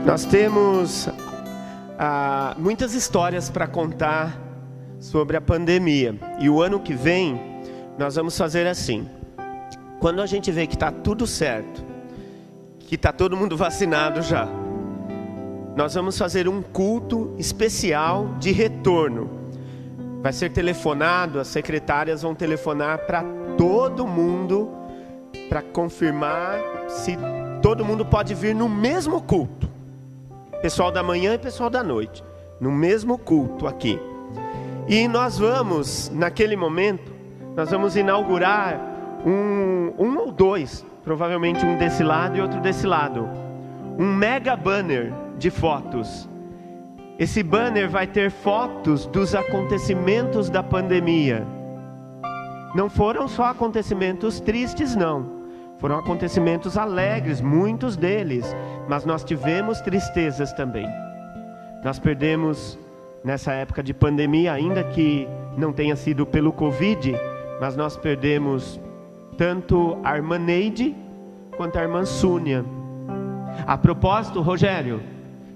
Nós temos muitas histórias para contar sobre a pandemia. E o ano que vem, nós vamos fazer assim. Quando a gente vê que está tudo certo, que está todo mundo vacinado já, nós vamos fazer um culto especial de retorno. Vai ser telefonado, as secretárias vão telefonar para todo mundo, para confirmar se todo mundo pode vir no mesmo culto. Pessoal da manhã e pessoal da noite, no mesmo culto aqui. E nós vamos, naquele momento, nós vamos inaugurar um ou dois, provavelmente um desse lado e outro desse lado, um mega banner de fotos. Esse banner vai ter fotos dos acontecimentos da pandemia. Não foram só acontecimentos tristes, não. Foram acontecimentos alegres, muitos deles. Mas nós tivemos tristezas também. Nós perdemos, nessa época de pandemia, ainda que não tenha sido pelo Covid, mas nós perdemos tanto a irmã Neide quanto a irmã Súnia. A propósito, Rogério,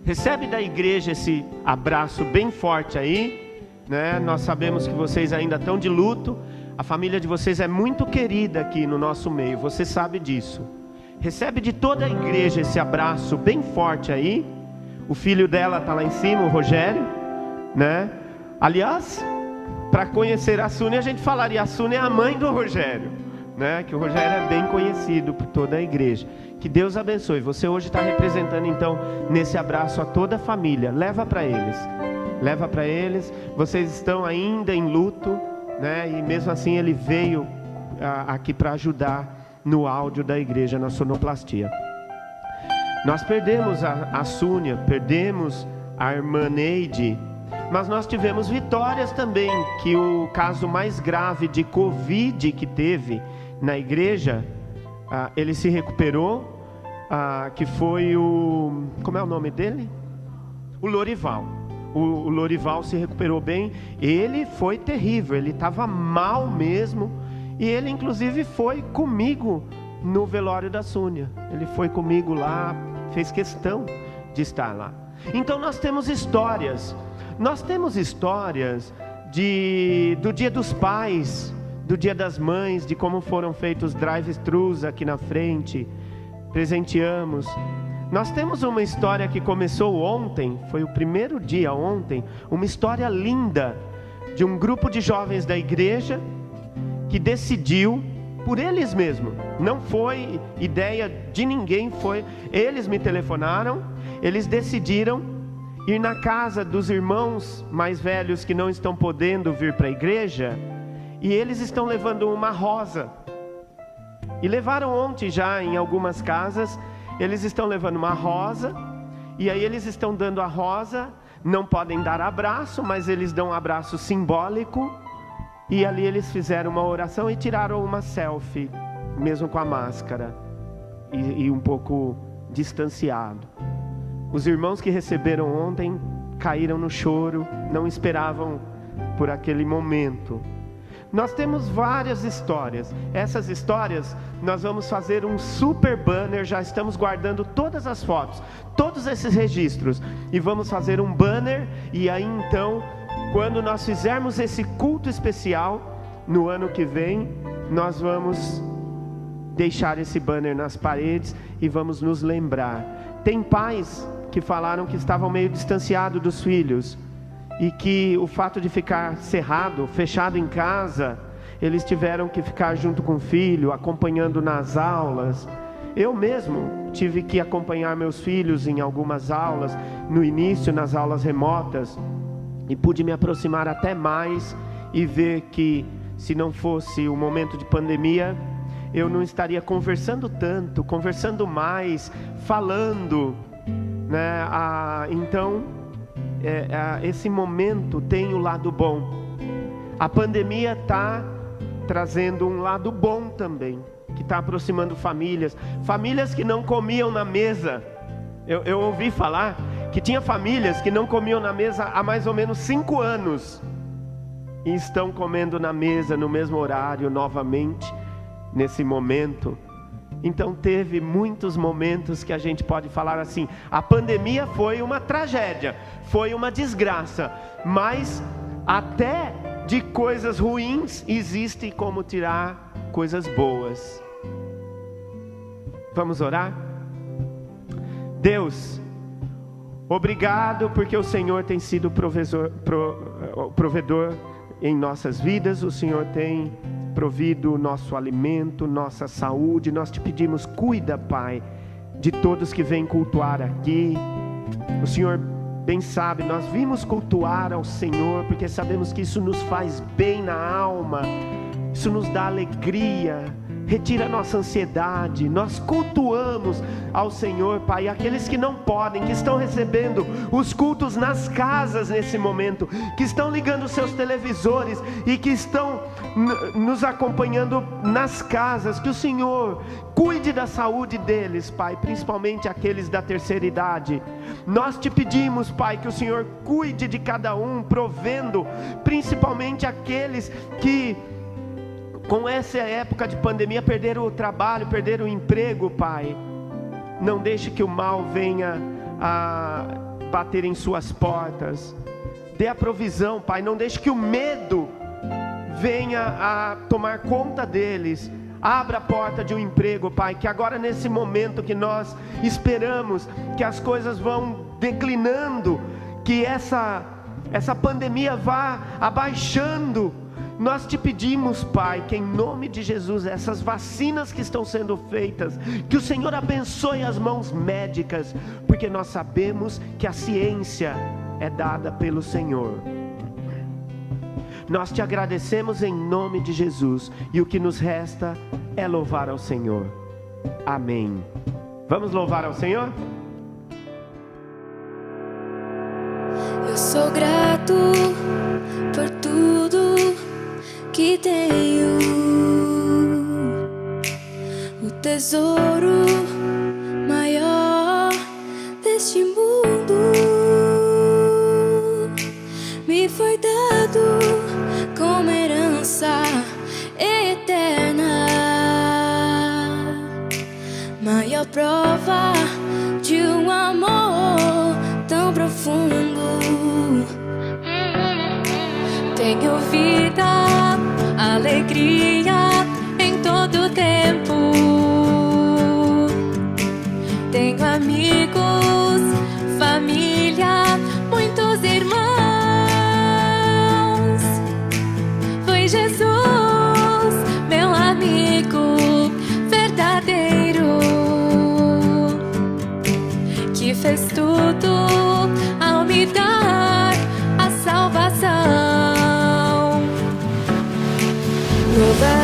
recebe da igreja esse abraço bem forte aí, né? Nós sabemos que vocês ainda estão de luto. A família de vocês é muito querida aqui no nosso meio, você sabe disso. Recebe de toda a igreja esse abraço bem forte aí. O filho dela está lá em cima, o Rogério, né? Aliás, para conhecer a Súnia, a gente falaria, a Súnia é a mãe do Rogério, né? Que o Rogério é bem conhecido por toda a igreja. Que Deus abençoe. Você hoje está representando então nesse abraço a toda a família. Leva para eles. Leva para eles. Vocês estão ainda em luto, né? E mesmo assim ele veio aqui para ajudar no áudio da igreja, na sonoplastia. Nós perdemos a Súnia, perdemos a irmã Neide, mas nós tivemos vitórias também, que o caso mais grave de Covid que teve na igreja, ele se recuperou, que foi o... como é o nome dele? O Lorival. O Lorival se recuperou bem. Ele foi terrível, ele estava mal mesmo. E ele inclusive foi comigo no velório da Súnia. Ele foi comigo lá, fez questão de estar lá. Então nós temos histórias. Nós temos histórias do Dia dos Pais, do Dia das Mães, de como foram feitos drive-thrus aqui na frente. Presenteamos. Nós temos uma história que começou ontem, foi o primeiro dia ontem, uma história linda de um grupo de jovens da igreja que decidiu por eles mesmos, não foi ideia de ninguém, eles me telefonaram, eles decidiram ir na casa dos irmãos mais velhos que não estão podendo vir para a igreja, e eles estão levando uma rosa, e levaram ontem já em algumas casas. Eles estão levando uma rosa, e aí eles estão dando a rosa, não podem dar abraço, mas eles dão um abraço simbólico, e ali eles fizeram uma oração e tiraram uma selfie, mesmo com a máscara, e um pouco distanciado. Os irmãos que receberam ontem caíram no choro, não esperavam por aquele momento. Nós temos várias histórias. Essas histórias nós vamos fazer um super banner. Já estamos guardando todas as fotos, todos esses registros, e vamos fazer um banner. E aí então, quando nós fizermos esse culto especial no ano que vem, nós vamos deixar esse banner nas paredes e vamos nos lembrar. Tem pais que falaram que estavam meio distanciados dos filhos, e que o fato de ficar cerrado, fechado em casa, eles tiveram que ficar junto com o filho, acompanhando nas aulas. Eu mesmo tive que acompanhar meus filhos em algumas aulas, no início nas aulas remotas, e pude me aproximar até mais e ver que se não fosse o momento de pandemia, eu não estaria conversando tanto, conversando mais, falando, né? Então esse momento tem o lado bom. A pandemia está trazendo um lado bom também, que está aproximando famílias que não comiam na mesa. Eu ouvi falar que tinha famílias que não comiam na mesa há mais ou menos 5 anos, e estão comendo na mesa no mesmo horário novamente, nesse momento. Então teve muitos momentos que a gente pode falar assim: a pandemia foi uma tragédia, foi uma desgraça, mas até de coisas ruins existe como tirar coisas boas. Vamos orar? Deus, obrigado porque o Senhor tem sido provedor em nossas vidas. O Senhor tem provido o nosso alimento, nossa saúde. Nós te pedimos, cuida, Pai, de todos que vêm cultuar aqui. O Senhor bem sabe, nós vimos cultuar ao Senhor porque sabemos que isso nos faz bem na alma, isso nos dá alegria, retira a nossa ansiedade. Nós cultuamos ao Senhor, Pai. E aqueles que não podem, que estão recebendo os cultos nas casas nesse momento, que estão ligando seus televisores e que estão nos acompanhando nas casas, que o Senhor cuide da saúde deles, Pai, principalmente aqueles da terceira idade. Nós te pedimos, Pai, que o Senhor cuide de cada um, provendo principalmente aqueles que com essa época de pandemia perderam o trabalho, perderam o emprego, Pai. Não deixe que o mal venha a bater em suas portas. Dê a provisão, Pai. Não deixe que o medo venha a tomar conta deles. Abra a porta de um emprego, Pai, que agora nesse momento que nós esperamos que as coisas vão declinando, que essa pandemia vá abaixando, nós te pedimos, Pai, que em nome de Jesus, essas vacinas que estão sendo feitas, que o Senhor abençoe as mãos médicas, porque nós sabemos que a ciência é dada pelo Senhor. Nós te agradecemos em nome de Jesus, e o que nos resta é louvar ao Senhor. Amém. Vamos louvar ao Senhor? Eu sou grato por tudo que tenho, o tesouro maior deste mundo me foi dado como herança eterna, maior prova de um amor tão profundo. Tenho vida, alegria em todo tempo. Tenho amigos, família, muitos irmãos. Foi Jesus, meu amigo verdadeiro, que fez tudo ao me dar a salvação. Louvar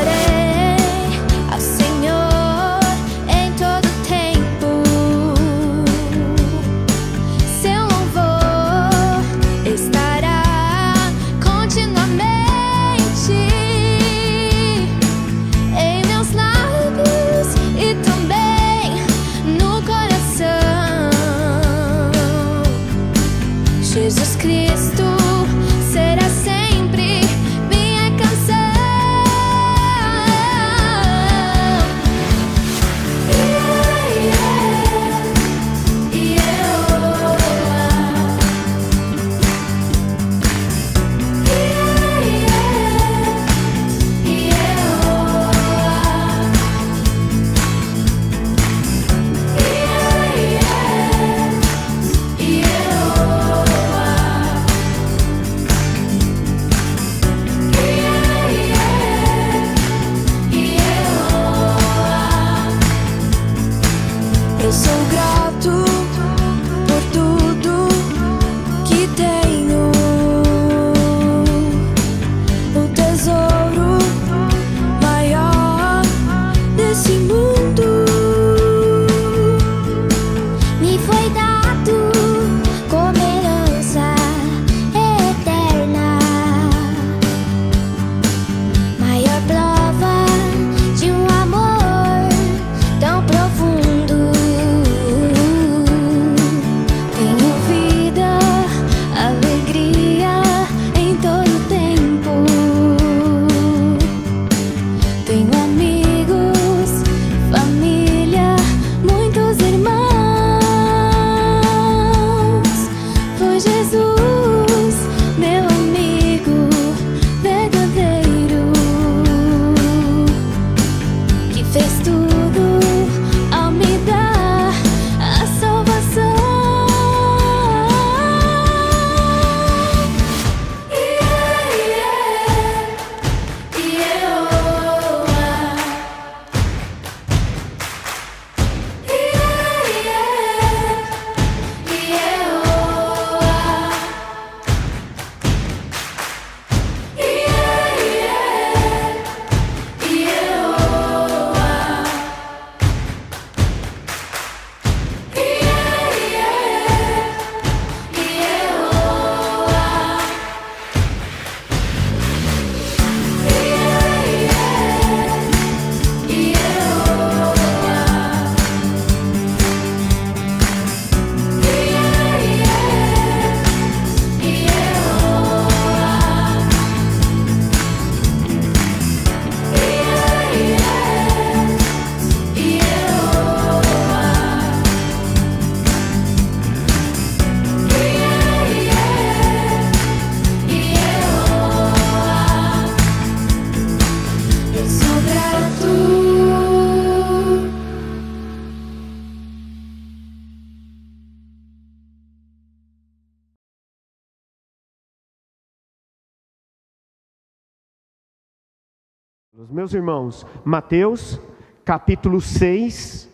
Meus irmãos, Mateus capítulo 6,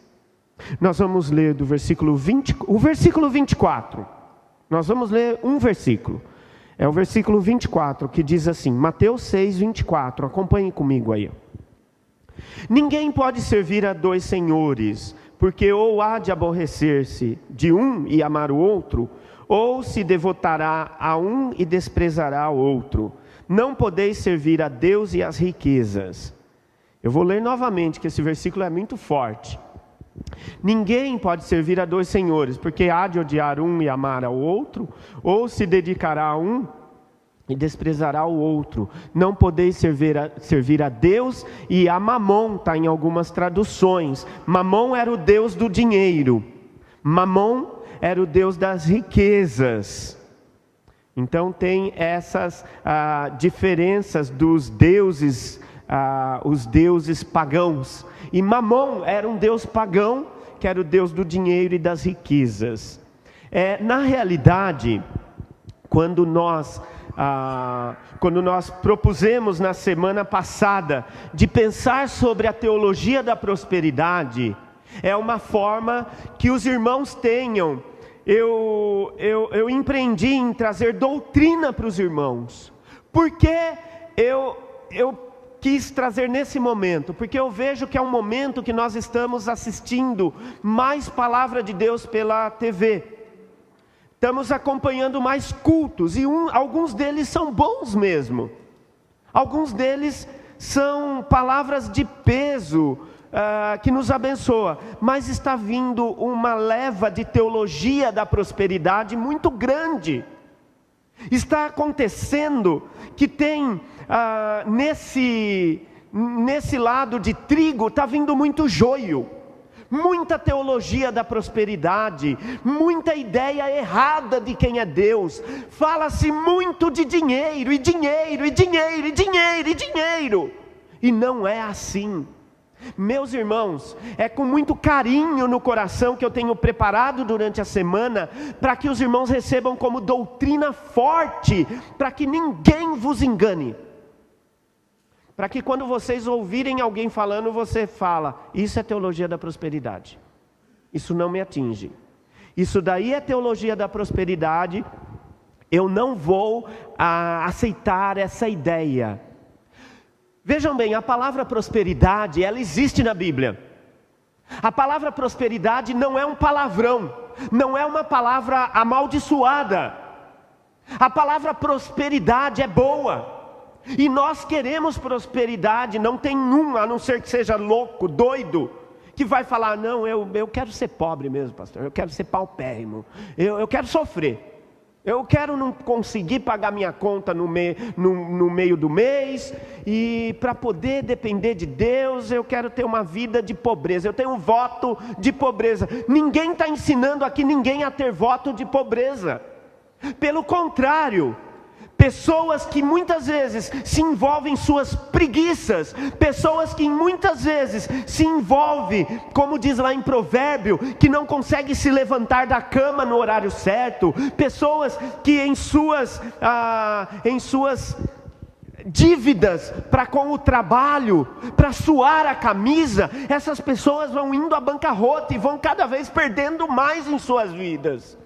nós vamos ler do versículo 20, o versículo 24. Nós vamos ler um versículo. É o versículo 24 que diz assim, Mateus 6, 24. Acompanhem comigo aí. Ninguém pode servir a dois senhores, porque ou há de aborrecer-se de um e amar o outro, ou se devotará a um e desprezará o outro. Não podeis servir a Deus e às riquezas. Eu vou ler novamente, que esse versículo é muito forte. Ninguém pode servir a dois senhores, porque há de odiar um e amar ao outro, ou se dedicará a um e desprezará o outro. Não podeis servir a Deus e a Mamon, está em algumas traduções. Mamon era o deus do dinheiro. Mamon era o deus das riquezas. Então tem essas diferenças dos deuses, os deuses pagãos. E Mamon era um deus pagão, que era o deus do dinheiro e das riquezas. Na realidade, quando nós propusemos na semana passada de pensar sobre a teologia da prosperidade, é uma forma que os irmãos tenham. Eu empreendi em trazer doutrina para os irmãos. Por que eu quis trazer nesse momento? Porque eu vejo que é um momento que nós estamos assistindo mais palavra de Deus pela TV. Estamos acompanhando mais cultos, e alguns deles são bons mesmo. Alguns deles são palavras de peso, que nos abençoa. Mas está vindo uma leva de teologia da prosperidade muito grande. Está acontecendo que tem nesse lado de trigo, está vindo muito joio. Muita teologia da prosperidade, muita ideia errada de quem é Deus. Fala-se muito de dinheiro, e dinheiro, e dinheiro, e dinheiro, e dinheiro. E não é assim. Meus irmãos, é com muito carinho no coração que eu tenho preparado durante a semana, para que os irmãos recebam como doutrina forte, para que ninguém vos engane. Para que quando vocês ouvirem alguém falando, você fala, isso é teologia da prosperidade. Isso não me atinge. Isso daí é teologia da prosperidade. Eu não vou aceitar essa ideia. Vejam bem, a palavra prosperidade, ela existe na Bíblia. A palavra prosperidade não é um palavrão, não é uma palavra amaldiçoada. A palavra prosperidade é boa. E nós queremos prosperidade. Não tem um, a não ser que seja louco, doido, que vai falar, não, eu quero ser pobre mesmo, pastor. Eu quero ser paupérrimo. Eu quero sofrer. Eu quero não conseguir pagar minha conta no meio do mês. E para poder depender de Deus, eu quero ter uma vida de pobreza. Eu tenho um voto de pobreza. Ninguém está ensinando aqui ninguém a ter voto de pobreza. Pelo contrário, pessoas que muitas vezes se envolvem em suas preguiças, pessoas que muitas vezes se envolvem, como diz lá em Provérbio, que não consegue se levantar da cama no horário certo, pessoas que em suas dívidas para com o trabalho, para suar a camisa, essas pessoas vão indo à bancarrota e vão cada vez perdendo mais em suas vidas.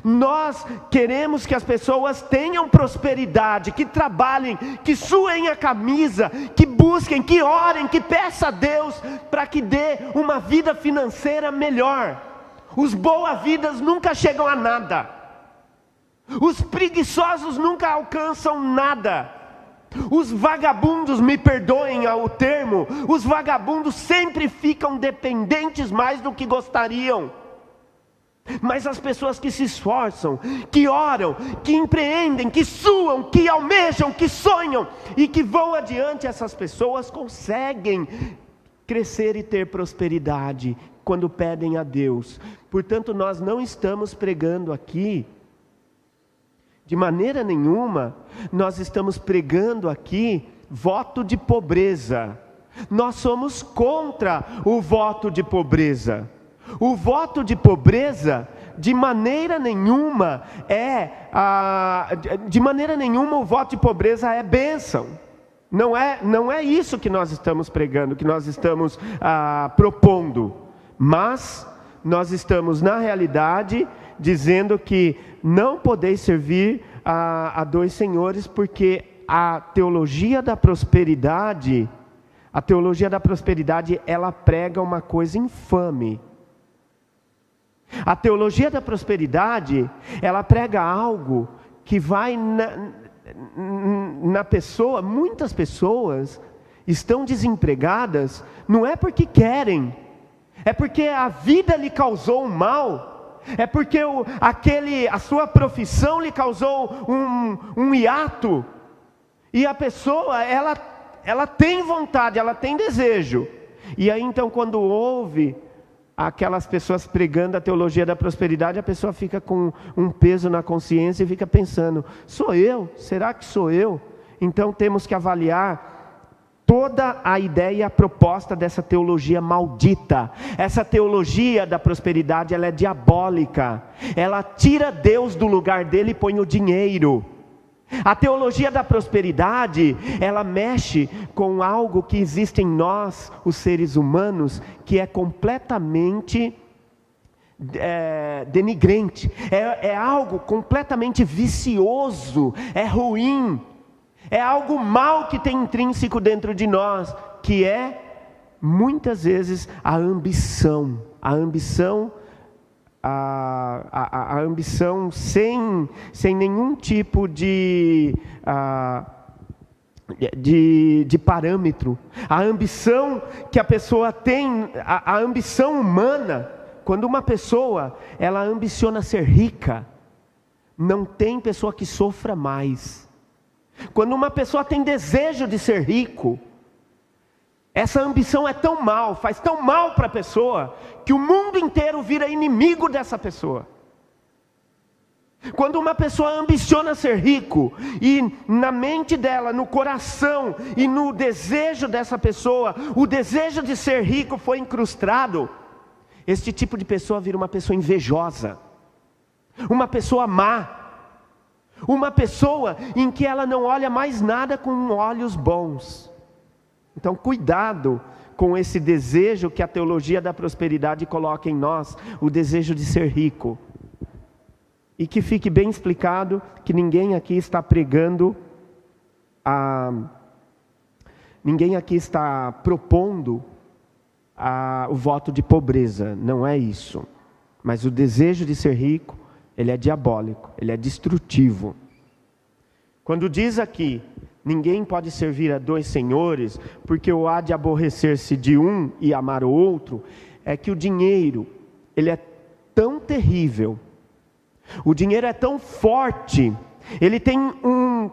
Nós queremos que as pessoas tenham prosperidade, que trabalhem, que suem a camisa, que busquem, que orem, que peçam a Deus para que dê uma vida financeira melhor. Os boa-vidas nunca chegam a nada. Os preguiçosos nunca alcançam nada. Os vagabundos, me perdoem o termo, os vagabundos sempre ficam dependentes mais do que gostariam. Mas as pessoas que se esforçam, que oram, que empreendem, que suam, que almejam, que sonham e que vão adiante, essas pessoas conseguem crescer e ter prosperidade quando pedem a Deus. Portanto, nós não estamos pregando aqui, de maneira nenhuma, nós estamos pregando aqui voto de pobreza. Nós somos contra o voto de pobreza. O voto de pobreza, de maneira nenhuma o voto de pobreza é bênção. Não é isso que nós estamos pregando, que nós estamos propondo. Mas nós estamos, na realidade, dizendo que não podeis servir a dois senhores, porque a teologia da prosperidade, ela prega uma coisa infame. A teologia da prosperidade, ela prega algo que vai na pessoa. Muitas pessoas estão desempregadas, não é porque querem, é porque a vida lhe causou um mal, é porque a sua profissão lhe causou um hiato, e a pessoa, ela tem vontade, ela tem desejo, e aí então quando ouve aquelas pessoas pregando a teologia da prosperidade, a pessoa fica com um peso na consciência e fica pensando, sou eu? Será que sou eu? Então temos que avaliar toda a ideia e a proposta dessa teologia maldita. Essa teologia da prosperidade, ela é diabólica. Ela tira Deus do lugar dele e põe o dinheiro. A teologia da prosperidade, ela mexe com algo que existe em nós, os seres humanos, que é completamente denigrante, é algo completamente vicioso, é ruim, é algo mal que tem intrínseco dentro de nós, que é, muitas vezes, a ambição sem nenhum tipo de parâmetro. A ambição que a pessoa tem, a ambição humana, quando uma pessoa, ela ambiciona ser rica, não tem pessoa que sofra mais. Quando uma pessoa tem desejo de ser rico, essa ambição é tão mal, faz tão mal para a pessoa, que o mundo inteiro vira inimigo dessa pessoa. Quando uma pessoa ambiciona ser rico, e na mente dela, no coração e no desejo dessa pessoa, o desejo de ser rico foi incrustado, este tipo de pessoa vira uma pessoa invejosa, uma pessoa má, uma pessoa em que ela não olha mais nada com olhos bons. Então cuidado com esse desejo que a teologia da prosperidade coloca em nós, o desejo de ser rico. E que fique bem explicado que ninguém aqui está pregando, ninguém aqui está propondo o voto de pobreza, não é isso. Mas o desejo de ser rico, ele é diabólico, ele é destrutivo. Quando diz aqui, ninguém pode servir a dois senhores, porque o há de aborrecer-se de um e amar o outro, é que o dinheiro, ele é tão terrível, o dinheiro é tão forte, ele tem um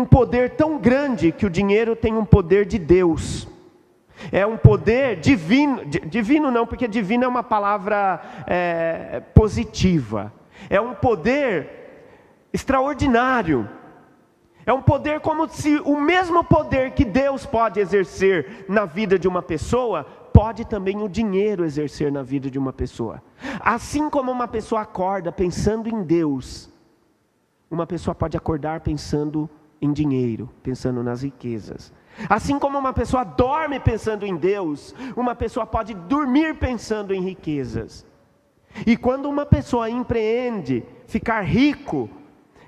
poder tão grande, que o dinheiro tem um poder de Deus. É um poder divino, divino não, porque divino é uma palavra positiva. É um poder extraordinário. É um poder como se o mesmo poder que Deus pode exercer na vida de uma pessoa, pode também o dinheiro exercer na vida de uma pessoa. Assim como uma pessoa acorda pensando em Deus, uma pessoa pode acordar pensando em dinheiro, pensando nas riquezas. Assim como uma pessoa dorme pensando em Deus, uma pessoa pode dormir pensando em riquezas. E quando uma pessoa empreende ficar rico,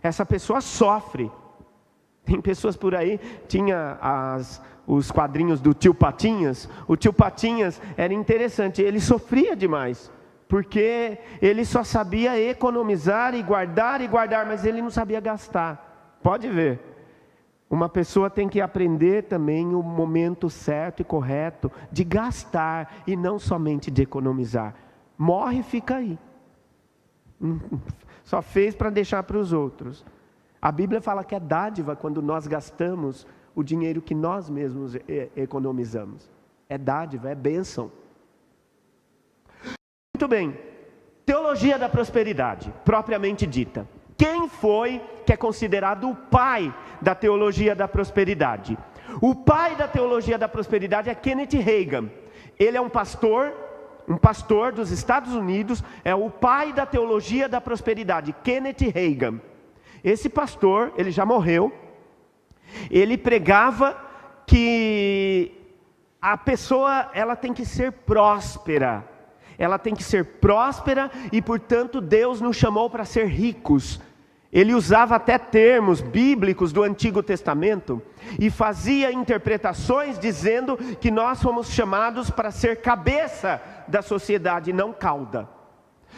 essa pessoa sofre. Tem pessoas por aí, tinha os quadrinhos do Tio Patinhas. O Tio Patinhas era interessante, ele sofria demais, porque ele só sabia economizar e guardar, mas ele não sabia gastar. Pode ver. Uma pessoa tem que aprender também o momento certo e correto de gastar e não somente de economizar. Morre e fica aí. Só fez para deixar para os outros. A Bíblia fala que é dádiva quando nós gastamos o dinheiro que nós mesmos economizamos. É dádiva, é bênção. Muito bem. Teologia da prosperidade, propriamente dita. Quem foi que é considerado o pai da teologia da prosperidade? O pai da teologia da prosperidade é Kenneth Hagin. Ele é um pastor dos Estados Unidos, é o pai da teologia da prosperidade, Kenneth Hagin. Esse pastor, ele já morreu, Ele pregava que a pessoa, ela tem que ser próspera. Ela tem que ser próspera e, portanto, Deus nos chamou para ser ricos. Ele usava até termos bíblicos do Antigo Testamento e fazia interpretações dizendo que nós fomos chamados para ser cabeça da sociedade, não cauda.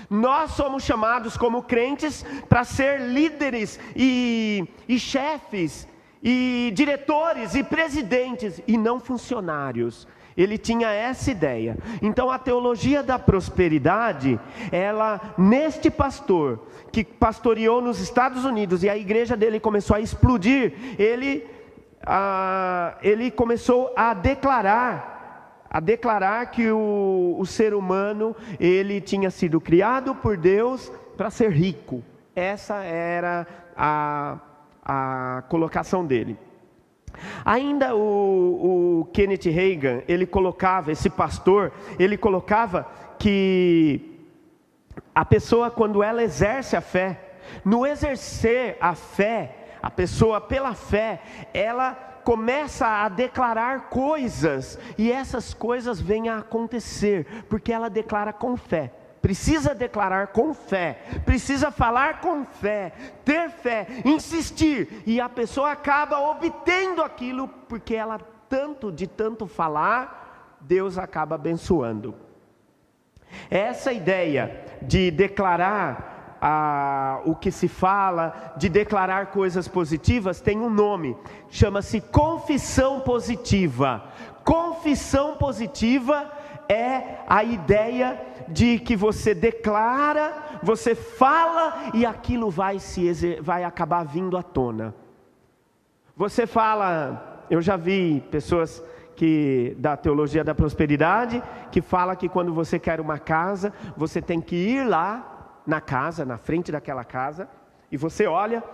Nós somos chamados como crentes para ser líderes e chefes e diretores e presidentes e não funcionários. Ele tinha essa ideia. Então a teologia da prosperidade, ela, neste pastor que pastoreou nos Estados Unidos e a igreja dele começou a explodir, ele começou a declarar que o ser humano, ele tinha sido criado por Deus para ser rico. Essa era a colocação dele. Ainda o Kenneth Hagin, esse pastor, ele colocava que a pessoa, quando ela exerce a fé, no exercer a fé, a pessoa pela fé, ela começa a declarar coisas, e essas coisas vêm a acontecer, porque ela declara com fé. Precisa declarar com fé, precisa falar com fé, ter fé, insistir, e a pessoa acaba obtendo aquilo, porque ela de tanto falar, Deus acaba abençoando. Essa ideia de declarar o que se fala, de declarar coisas positivas, tem um nome, chama-se confissão positiva. Confissão positiva é a ideia de que você declara, você fala e aquilo vai acabar vindo à tona. Você fala, eu já vi pessoas da teologia da prosperidade, que fala que quando você quer uma casa, você tem que ir lá na casa, na frente daquela casa, e você olha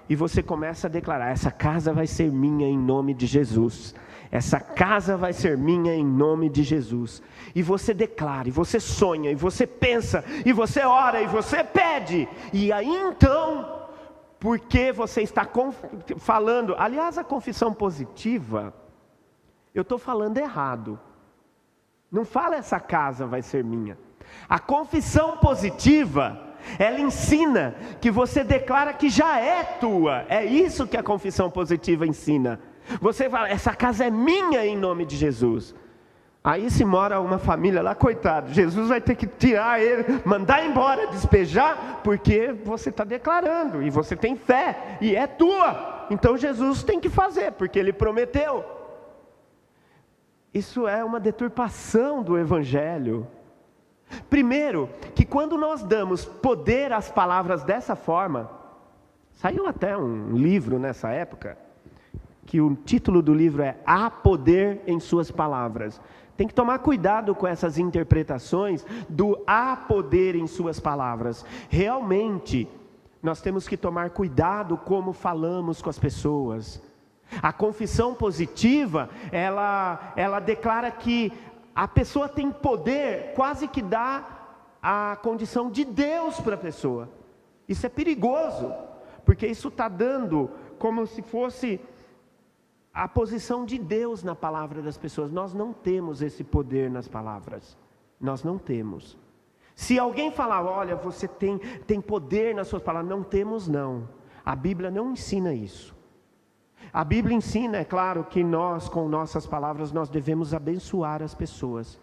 e você começa a declarar: essa casa vai ser minha em nome de Jesus. Essa casa vai ser minha em nome de Jesus. E você declara, e você sonha, e você pensa, e você ora, e você pede. E aí então, porque você está falando, aliás, a confissão positiva, eu estou falando errado. Não fala essa casa vai ser minha. A confissão positiva, ela ensina que você declara que já é tua. É isso que a confissão positiva ensina. Você fala: essa casa é minha em nome de Jesus. Aí se mora uma família lá, coitado, Jesus vai ter que tirar ele, mandar embora, despejar, porque você está declarando, e você tem fé, e é tua. Então Jesus tem que fazer, porque Ele prometeu. Isso é uma deturpação do Evangelho. Primeiro, que quando nós damos poder às palavras dessa forma, saiu até um livro nessa época, que o título do livro é Há Poder em Suas Palavras. Tem que tomar cuidado com essas interpretações do há poder em suas palavras. Realmente, nós temos que tomar cuidado como falamos com as pessoas. A confissão positiva, ela declara que a pessoa tem poder, quase que dá a condição de Deus para a pessoa. Isso é perigoso, porque isso está dando como se fosse a posição de Deus na palavra das pessoas. Nós não temos esse poder nas palavras. Nós não temos. Se alguém falar: olha, você tem poder nas suas palavras, não temos não. A Bíblia não ensina isso. A Bíblia ensina, é claro, que nós, com nossas palavras, nós devemos abençoar as pessoas.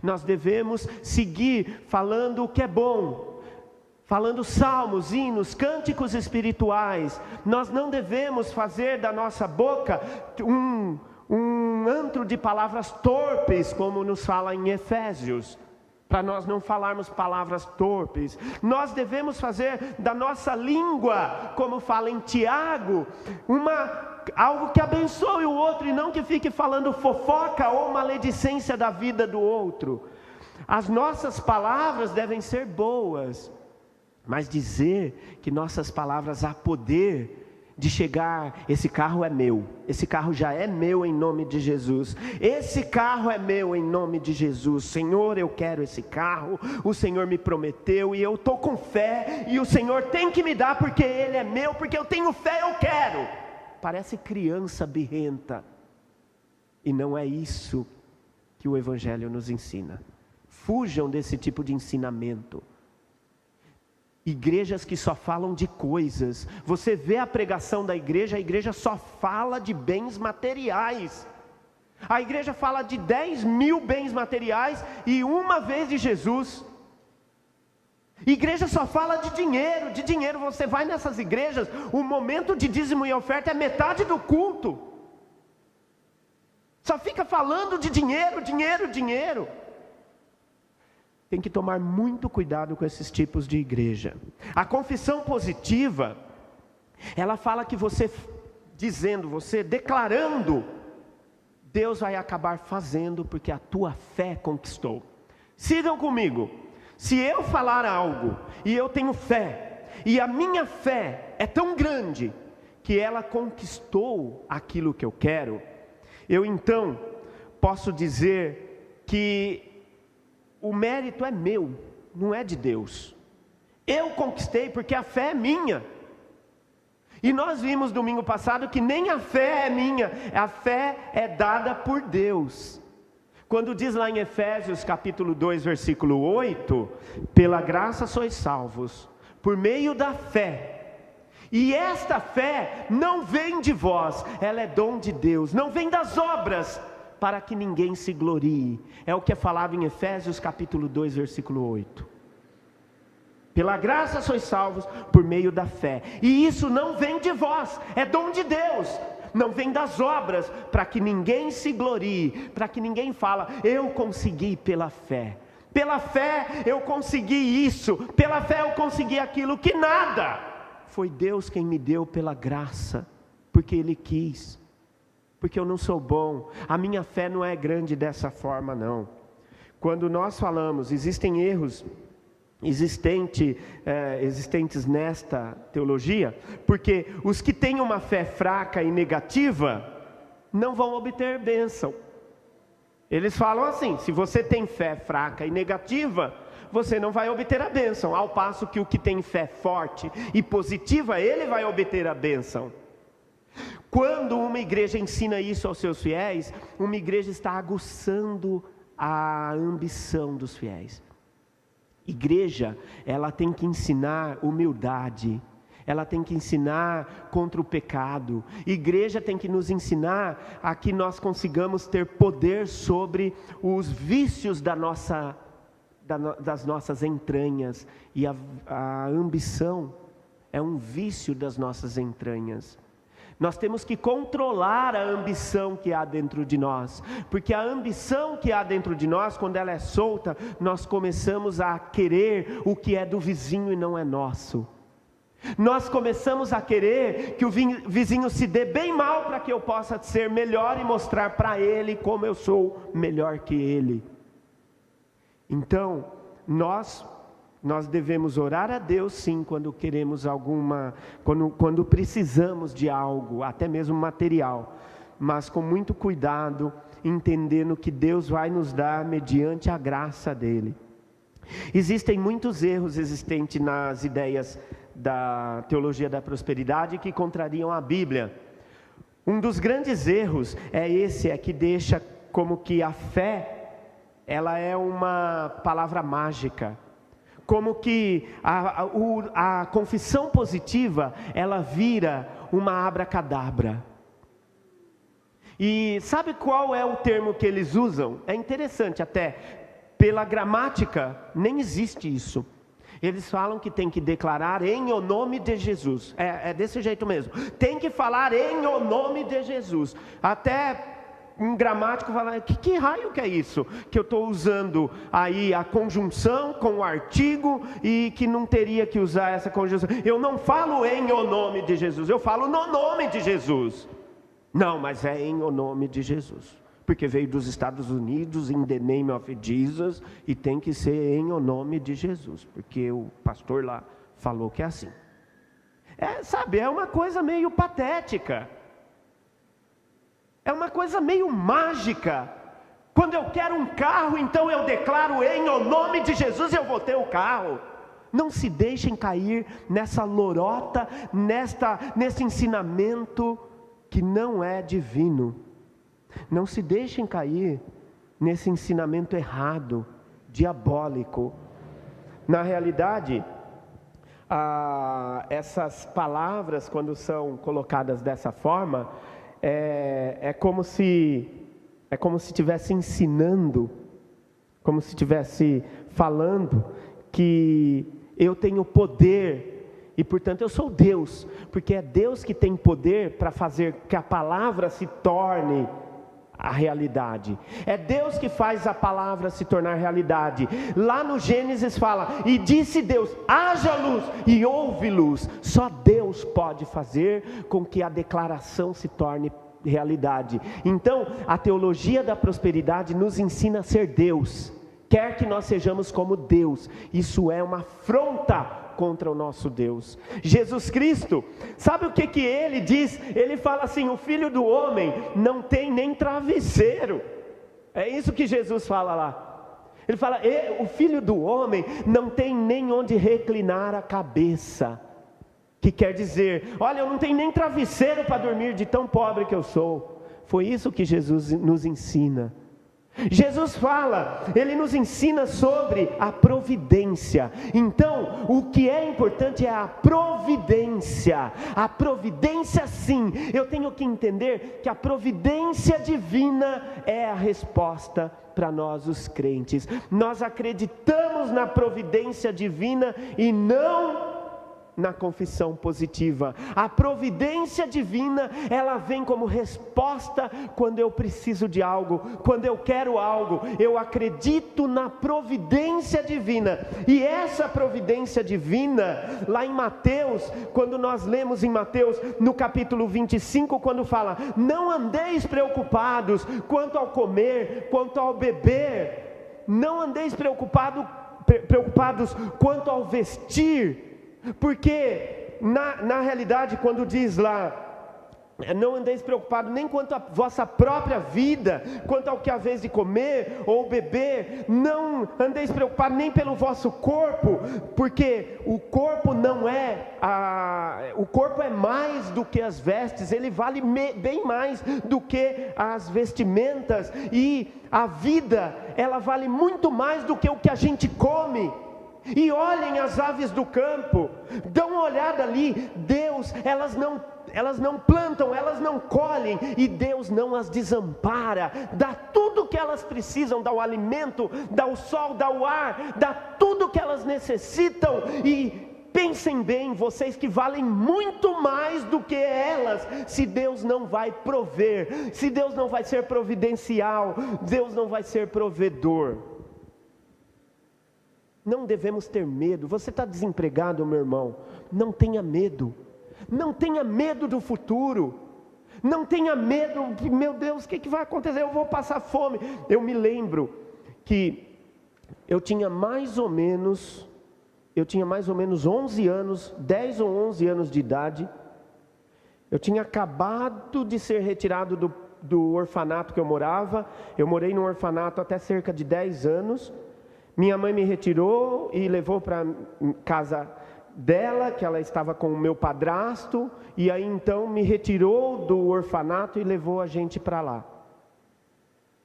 Nós devemos seguir falando o que é bom, falando salmos, hinos, cânticos espirituais. Nós não devemos fazer da nossa boca um antro de palavras torpes, como nos fala em Efésios, para nós não falarmos palavras torpes. Nós devemos fazer da nossa língua, como fala em Tiago, algo que abençoe o outro, e não que fique falando fofoca ou maledicência da vida do outro. As nossas palavras devem ser boas, mas dizer que nossas palavras há poder de chegar: esse carro é meu, esse carro já é meu em nome de Jesus, esse carro é meu em nome de Jesus, Senhor, eu quero esse carro, o Senhor me prometeu e eu estou com fé, e o Senhor tem que me dar porque Ele é meu, porque eu tenho fé, eu quero. parece criança birrenta. E não é isso que o Evangelho nos ensina. Fujam desse tipo de ensinamento. Igrejas que só falam de coisas. Você vê a pregação da igreja, a igreja só fala de bens materiais. A igreja fala de 10.000 bens materiais e uma vez de Jesus. Igreja só fala de dinheiro, de dinheiro. Você vai nessas igrejas, o momento de dízimo e oferta é metade do culto. Só fica falando de dinheiro, dinheiro, dinheiro. Tem que tomar muito cuidado com esses tipos de igreja. A confissão positiva, ela fala que você dizendo, você declarando, Deus vai acabar fazendo porque a tua fé conquistou. Sigam comigo. Se eu falar algo e eu tenho fé, e a minha fé é tão grande que ela conquistou aquilo que eu quero, eu então posso dizer que o mérito é meu, não é de Deus. Eu conquistei porque a fé é minha. E nós vimos domingo passado que nem a fé é minha, a fé é dada por Deus. Quando diz lá em Efésios capítulo 2, versículo 8, pela graça sois salvos, por meio da fé. E esta fé não vem de vós, ela é dom de Deus, não vem das obras, para que ninguém se glorie. É o que é falado em Efésios capítulo 2, versículo 8. Pela graça sois salvos por meio da fé. E isso não vem de vós, é dom de Deus. Não vem das obras, para que ninguém se glorie, para que ninguém fala, eu consegui pela fé. Pela fé eu consegui isso, pela fé eu consegui aquilo, que nada. Foi Deus quem me deu pela graça, porque Ele quis. Porque eu não sou bom, a minha fé não é grande dessa forma não. Quando nós falamos, existem erros existentes nesta teologia, porque os que têm uma fé fraca e negativa, não vão obter bênção. Eles falam assim, se você tem fé fraca e negativa, você não vai obter a bênção, ao passo que o que tem fé forte e positiva, ele vai obter a bênção. Quando uma igreja ensina isso aos seus fiéis, uma igreja está aguçando a ambição dos fiéis. Igreja, ela tem que ensinar humildade, ela tem que ensinar contra o pecado. Igreja tem que nos ensinar a que nós consigamos ter poder sobre os vícios das nossas entranhas. E a ambição é um vício das nossas entranhas. Nós temos que controlar a ambição que há dentro de nós, porque a ambição que há dentro de nós, quando ela é solta, nós começamos a querer o que é do vizinho e não é nosso. Nós começamos a querer que o vizinho se dê bem mal para que eu possa ser melhor e mostrar para ele como eu sou melhor que ele. Então, nós devemos orar a Deus sim, quando queremos quando precisamos de algo, até mesmo material, mas com muito cuidado, entendendo que Deus vai nos dar mediante a graça dele. Existem muitos erros existentes nas ideias da teologia da prosperidade que contrariam a Bíblia. Um dos grandes erros é que deixa como que a fé, ela é uma palavra mágica. Como que a confissão positiva, ela vira uma abracadabra. E sabe qual é o termo que eles usam? É interessante até, pela gramática, nem existe isso. Eles falam que tem que declarar em o nome de Jesus. É desse jeito mesmo. Tem que falar em o nome de Jesus. Até um gramático fala, que raio que é isso? Que eu estou usando aí a conjunção com o artigo e que não teria que usar essa conjunção. Eu não falo em o nome de Jesus, eu falo no nome de Jesus. Não, mas é em o nome de Jesus. Porque veio dos Estados Unidos, in the name of Jesus, e tem que ser em o nome de Jesus. Porque o pastor lá falou que é assim. É uma coisa meio patética. É uma coisa meio mágica. Quando eu quero um carro, então eu declaro em o nome de Jesus, eu vou ter o carro. Não se deixem cair nessa lorota, nesse ensinamento que não é divino. Não se deixem cair nesse ensinamento errado, diabólico. Na realidade, essas palavras, quando são colocadas dessa forma, é como se estivesse ensinando, como se estivesse falando que eu tenho poder e, portanto, eu sou Deus, porque é Deus que tem poder para fazer que a palavra se torne a realidade. É Deus que faz a palavra se tornar realidade. Lá no Gênesis fala: e disse Deus, haja luz, e houve luz. Só Deus pode fazer com que a declaração se torne realidade. Então, a teologia da prosperidade nos ensina a ser Deus. Quer que nós sejamos como Deus. Isso é uma afronta contra o nosso Deus. Jesus Cristo, sabe o que ele diz? Ele fala assim: o Filho do Homem não tem nem travesseiro. É isso que Jesus fala lá. Ele fala: o Filho do Homem não tem nem onde reclinar a cabeça. Que quer dizer, olha, eu não tenho nem travesseiro para dormir, de tão pobre que eu sou. Foi isso que Jesus nos ensina. Jesus fala, ele nos ensina sobre a providência. Então, o que é importante é a providência. A providência, sim, eu tenho que entender que a providência divina é a resposta para nós os crentes. Nós acreditamos na providência divina e não na confissão positiva. A providência divina, ela vem como resposta quando eu preciso de algo, quando eu quero algo. Eu acredito na providência divina. E essa providência divina, lá em Mateus, quando nós lemos em Mateus, no capítulo 25, quando fala: não andeis preocupados quanto ao comer, quanto ao beber. Não andeis preocupados quanto ao vestir. Porque na realidade, quando diz lá: não andeis preocupados nem quanto à vossa própria vida, quanto ao que haveis de comer ou beber. Não andeis preocupados nem pelo vosso corpo, porque o corpo não é o corpo é mais do que as vestes. Ele vale bem mais do que as vestimentas. E a vida, ela vale muito mais do que o que a gente come. E olhem as aves do campo, dão uma olhada ali. Deus, elas não plantam, elas não colhem, e Deus não as desampara. Dá tudo o que elas precisam, dá o alimento, dá o sol, dá o ar, dá tudo o que elas necessitam. E pensem bem, vocês que valem muito mais do que elas, se Deus não vai prover, se Deus não vai ser providencial, Deus não vai ser provedor. Não devemos ter medo. Você está desempregado, meu irmão? Não tenha medo. Não tenha medo do futuro. Não tenha medo, meu Deus, o que vai acontecer? Eu vou passar fome. Eu me lembro que eu tinha mais ou menos 11 anos, 10 ou 11 anos de idade. Eu tinha acabado de ser retirado do orfanato que eu morava. Eu morei no orfanato até cerca de 10 anos. Minha mãe me retirou e levou para casa dela, que ela estava com o meu padrasto, e aí então me retirou do orfanato e levou a gente para lá.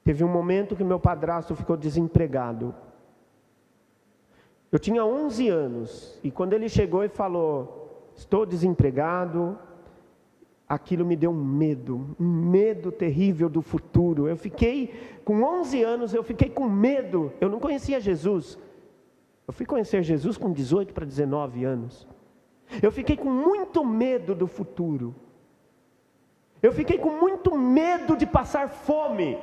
Teve um momento que meu padrasto ficou desempregado. Eu tinha 11 anos, e quando ele chegou e falou: estou desempregado, aquilo me deu um medo terrível do futuro. Eu fiquei, com 11 anos, eu fiquei com medo. Eu não conhecia Jesus. Eu fui conhecer Jesus com 18 para 19 anos. Eu fiquei com muito medo do futuro. Eu fiquei com muito medo de passar fome.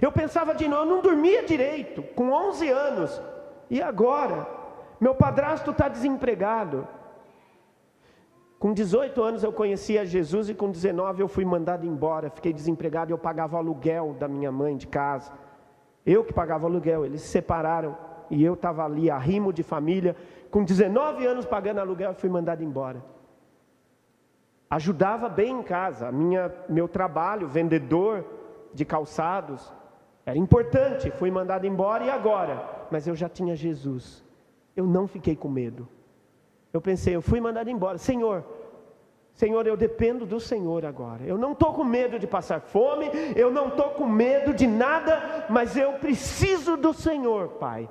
Eu pensava de novo, eu não dormia direito, com 11 anos. E agora? Meu padrasto está desempregado. Com 18 anos eu conhecia Jesus e com 19 eu fui mandado embora. Fiquei desempregado e eu pagava o aluguel da minha mãe de casa. Eu que pagava o aluguel, eles se separaram e eu estava ali, arrimo de família. Com 19 anos pagando aluguel, eu fui mandado embora. Ajudava bem em casa, meu trabalho, vendedor de calçados, era importante. Fui mandado embora e agora? Mas eu já tinha Jesus. Eu não fiquei com medo. Eu pensei, eu fui mandado embora. Senhor, Senhor, eu dependo do Senhor agora. Eu não estou com medo de passar fome, eu não estou com medo de nada, mas eu preciso do Senhor, Pai.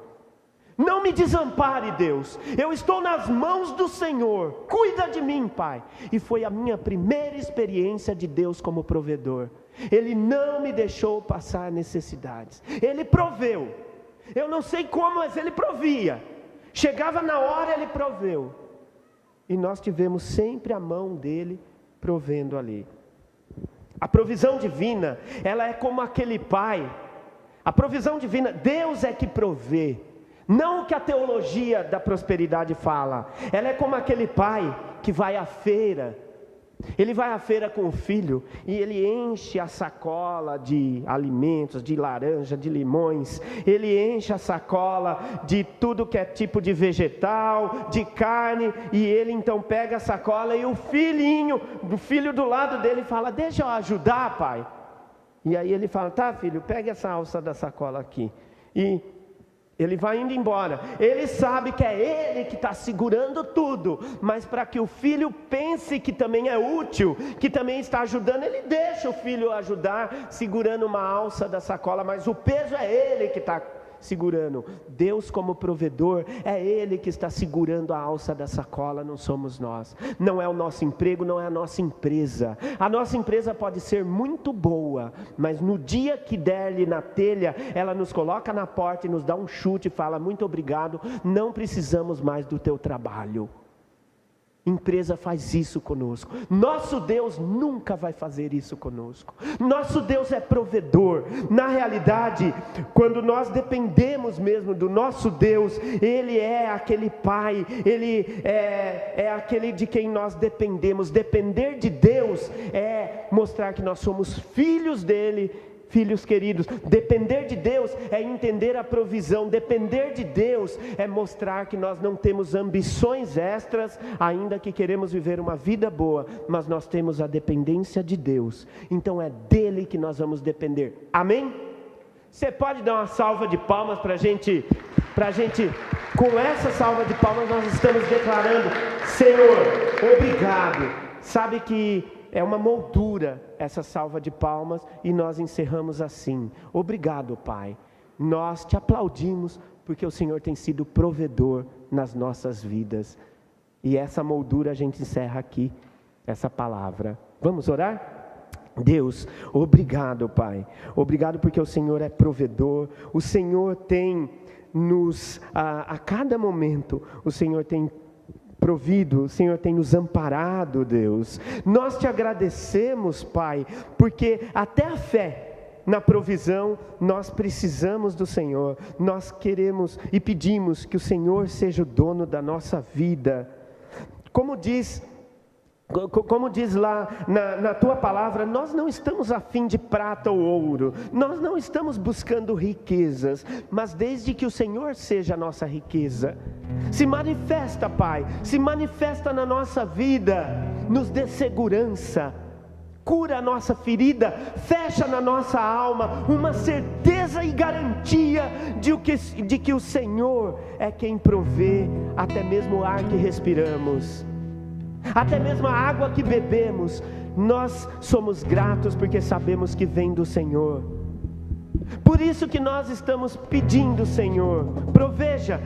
Não me desampare, Deus. Eu estou nas mãos do Senhor. Cuida de mim, Pai. E foi a minha primeira experiência de Deus como provedor. Ele não me deixou passar necessidades. Ele proveu. Eu não sei como, mas Ele provia. Chegava na hora, Ele proveu. E nós tivemos sempre a mão dEle provendo ali. A provisão divina, ela é como aquele pai. A provisão divina, Deus é que provê. Não o que a teologia da prosperidade fala. Ela é como aquele pai que vai à feira. Ele vai à feira com o filho e ele enche a sacola de alimentos, de laranja, de limões. Ele enche a sacola de tudo que é tipo de vegetal, de carne. E ele então pega a sacola e o filho do lado dele fala: deixa eu ajudar, pai. E aí ele fala: tá, filho, pega essa alça da sacola aqui. E ele vai indo embora. Ele sabe que é ele que está segurando tudo, mas para que o filho pense que também é útil, que também está ajudando, ele deixa o filho ajudar, segurando uma alça da sacola, mas o peso é ele que está segurando. Deus como provedor, é Ele que está segurando a alça da sacola, não somos nós. Não é o nosso emprego, não é a nossa empresa. A nossa empresa pode ser muito boa, mas no dia que der-lhe na telha, ela nos coloca na porta e nos dá um chute e fala: muito obrigado, não precisamos mais do teu trabalho. Empresa faz isso conosco. Nosso Deus nunca vai fazer isso conosco. Nosso Deus é provedor. Na realidade, quando nós dependemos mesmo do nosso Deus, Ele é aquele Pai, Ele é aquele de quem nós dependemos. Depender de Deus é mostrar que nós somos filhos dEle, filhos queridos. Depender de Deus é entender a provisão. Depender de Deus é mostrar que nós não temos ambições extras, ainda que queremos viver uma vida boa, mas nós temos a dependência de Deus. Então é dele que nós vamos depender. Amém? Você pode dar uma salva de palmas para a gente, com essa salva de palmas nós estamos declarando: Senhor, obrigado. Sabe que é uma moldura essa salva de palmas, e nós encerramos assim: obrigado, Pai. Nós te aplaudimos porque o Senhor tem sido provedor nas nossas vidas. E essa moldura a gente encerra aqui, essa palavra. Vamos orar? Deus, obrigado, Pai. Obrigado porque o Senhor é provedor. O Senhor tem a cada momento, o Senhor tem provido, o Senhor tem nos amparado, Deus. Nós te agradecemos, Pai, porque até a fé na provisão nós precisamos do Senhor. Nós queremos e pedimos que o Senhor seja o dono da nossa vida. Como diz lá na tua palavra, nós não estamos a fim de prata ou ouro, nós não estamos buscando riquezas, mas desde que o Senhor seja a nossa riqueza. Se manifesta, Pai, se manifesta na nossa vida, nos dê segurança, cura a nossa ferida, fecha na nossa alma uma certeza e garantia de que o Senhor é quem provê até mesmo o ar que respiramos, até mesmo a água que bebemos. Nós somos gratos porque sabemos que vem do Senhor. Por isso que nós estamos pedindo, Senhor, proveja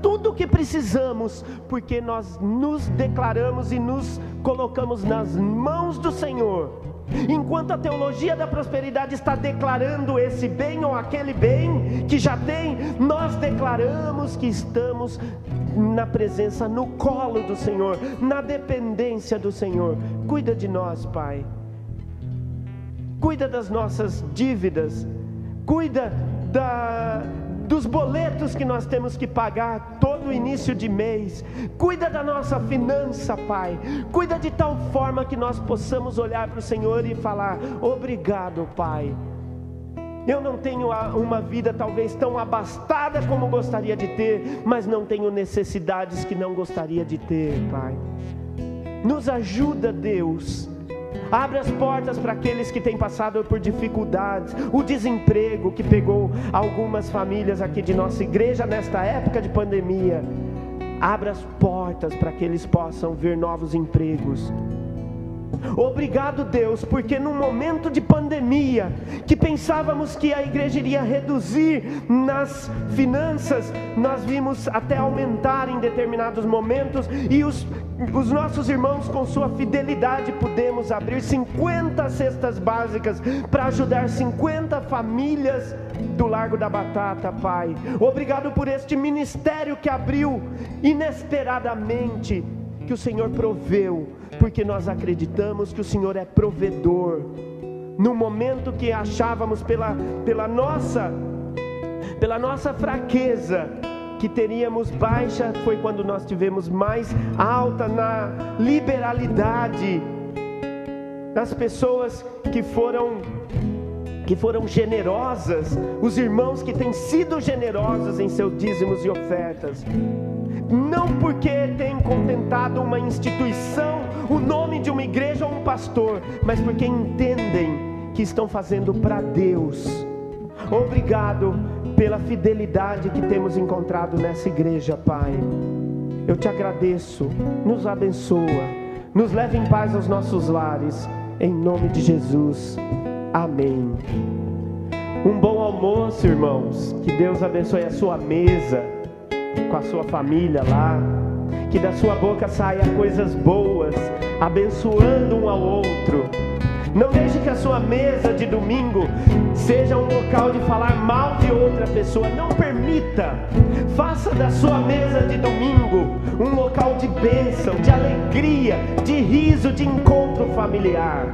tudo o que precisamos, porque nós nos declaramos e nos colocamos nas mãos do Senhor. Enquanto a teologia da prosperidade está declarando esse bem ou aquele bem que já tem, nós declaramos que estamos na presença, no colo do Senhor, na dependência do Senhor. Cuida de nós, Pai. Cuida das nossas dívidas, cuida dos boletos que nós temos que pagar todo início de mês. Cuida da nossa finança, Pai. Cuida de tal forma que nós possamos olhar para o Senhor e falar: obrigado, Pai. Eu não tenho uma vida talvez tão abastada como gostaria de ter, mas não tenho necessidades que não gostaria de ter, Pai. Nos ajuda, Deus. Abre as portas para aqueles que têm passado por dificuldades, o desemprego que pegou algumas famílias aqui de nossa igreja nesta época de pandemia. Abra as portas para que eles possam ver novos empregos. Obrigado, Deus, porque num momento de pandemia, que pensávamos que a igreja iria reduzir nas finanças, nós vimos até aumentar em determinados momentos, e os nossos irmãos, com sua fidelidade, pudemos abrir 50 cestas básicas para ajudar 50 famílias do Largo da Batata, Pai. Obrigado por este ministério que abriu inesperadamente, que o Senhor proveu, porque nós acreditamos que o Senhor é provedor. No momento que achávamos pela nossa fraqueza que teríamos baixa, foi quando nós tivemos mais alta na liberalidade das pessoas que foram generosas, os irmãos que têm sido generosos em seus dízimos e ofertas, não porque tem contentado uma instituição, o nome de uma igreja ou um pastor, mas porque entendem que estão fazendo para Deus. Obrigado pela fidelidade que temos encontrado nessa igreja, Pai. Eu te agradeço, nos abençoa, nos leva em paz aos nossos lares, em nome de Jesus, amém. Um bom almoço, irmãos, que Deus abençoe a sua mesa, com a sua família lá, que da sua boca saia coisas boas, abençoando um ao outro. Não deixe que a sua mesa de domingo seja um local de falar mal de outra pessoa, não permita. Faça da sua mesa de domingo um local de bênção, de alegria, de riso, de encontro familiar.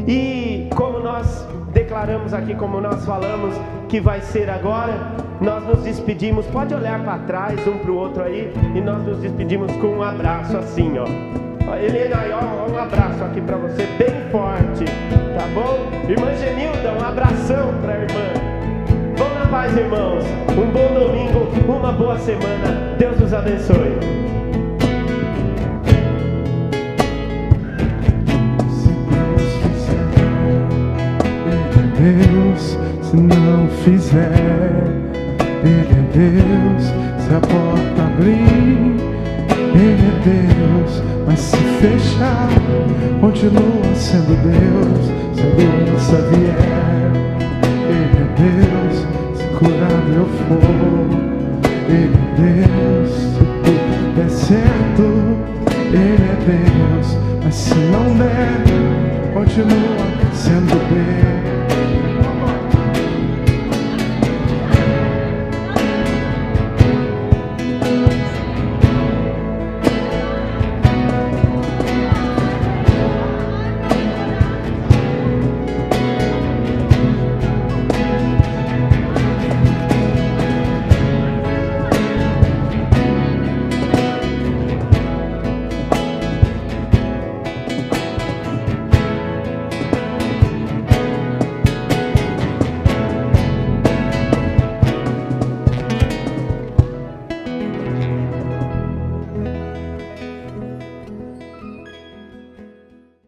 E como nós declaramos aqui, como nós falamos que vai ser agora, nós nos despedimos. Pode olhar para trás um para o outro aí, e nós nos despedimos com um abraço assim, ó. Helena, ó, um abraço aqui para você, bem forte, tá bom? Irmã Genilda, um abração para a irmã. Vão na paz, irmãos. Um bom domingo, uma boa semana. Deus nos abençoe. Deus, se não fizer, Ele é Deus. Se a porta abrir, Ele é Deus. Mas se fechar, continua sendo Deus. Se a doença vier, Ele é Deus. Se curado eu for, Ele é Deus. Se tudo der certo, Ele é Deus. Mas se não der, continua sendo Deus.